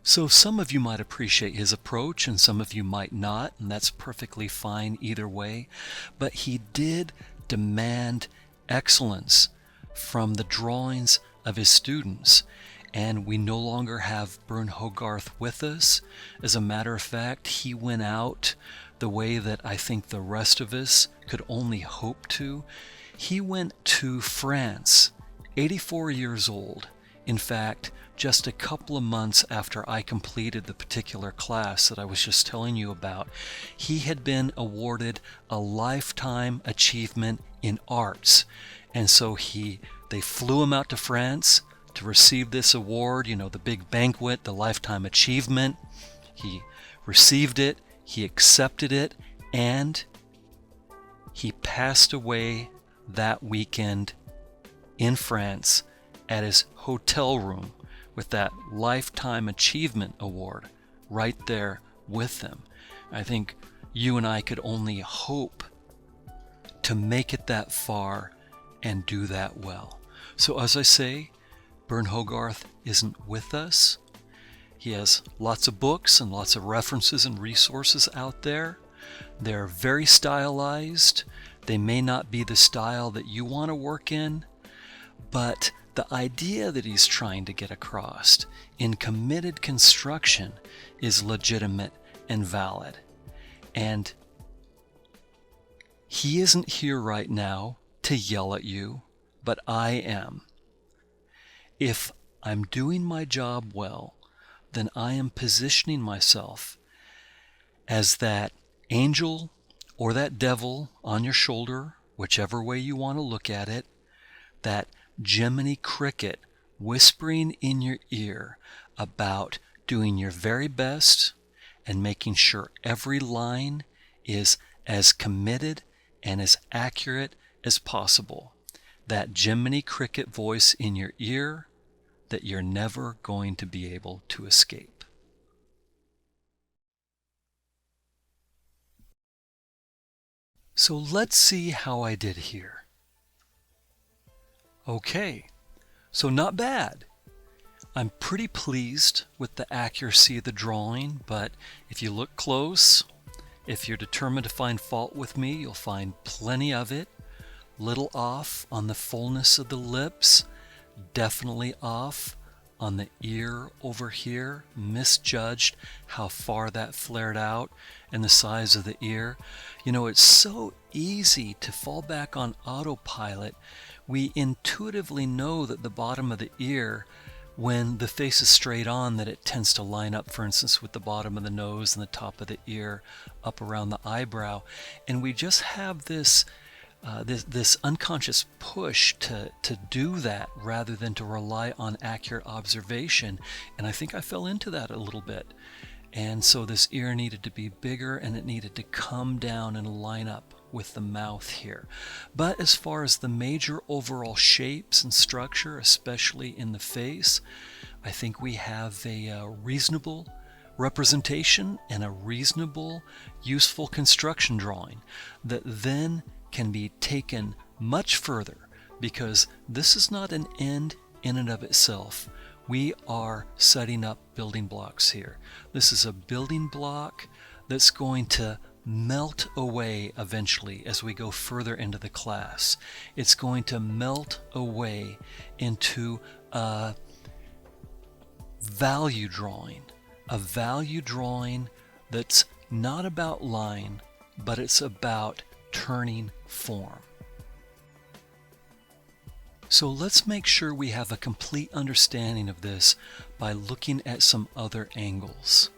So some of you might appreciate his approach and some of you might not, and that's perfectly fine either way. But he did demand excellence from the drawings of his students. And we no longer have Bern Hogarth with us. As a matter of fact, he went out the way that I think the rest of us could only hope to. He went to France, 84 years old. In fact, just a couple of months after I completed the particular class that I was just telling you about, he had been awarded a lifetime achievement in arts. And so they flew him out to France to receive this award, the big banquet, the lifetime achievement. He received it, he accepted it, and he passed away that weekend in France at his hotel room with that Lifetime Achievement Award right there with him. I think you and I could only hope to make it that far and do that well. So as I say, Bern Hogarth isn't with us. He has lots of books and lots of references and resources out there. They're very stylized. They may not be the style that you want to work in, but the idea that he's trying to get across in committed construction is legitimate and valid. And he isn't here right now to yell at you, but I am. If I'm doing my job well, then I am positioning myself as that angel or that devil on your shoulder, whichever way you want to look at it, that Jiminy Cricket whispering in your ear about doing your very best and making sure every line is as committed and as accurate as possible. That Jiminy Cricket voice in your ear that you're never going to be able to escape. So let's see how I did here. Okay, so not bad. I'm pretty pleased with the accuracy of the drawing, but if you look close, if you're determined to find fault with me, you'll find plenty of it. Little off on the fullness of the lips, definitely off on the ear over here, misjudged how far that flared out and the size of the ear. It's so easy to fall back on autopilot. We intuitively know that the bottom of the ear, when the face is straight on, that it tends to line up, for instance, with the bottom of the nose and the top of the ear up around the eyebrow. And we just have this unconscious push to do that rather than to rely on accurate observation. And I think I fell into that a little bit. And so this ear needed to be bigger and it needed to come down and line up with the mouth here. But as far as the major overall shapes and structure, especially in the face, I think we have a reasonable representation and a reasonable, useful construction drawing that then can be taken much further, because this is not an end in and of itself. We are setting up building blocks here. This is a building block that's going to melt away eventually as we go further into the class. It's going to melt away into a value drawing that's not about line, but it's about turning form. So let's make sure we have a complete understanding of this by looking at some other angles.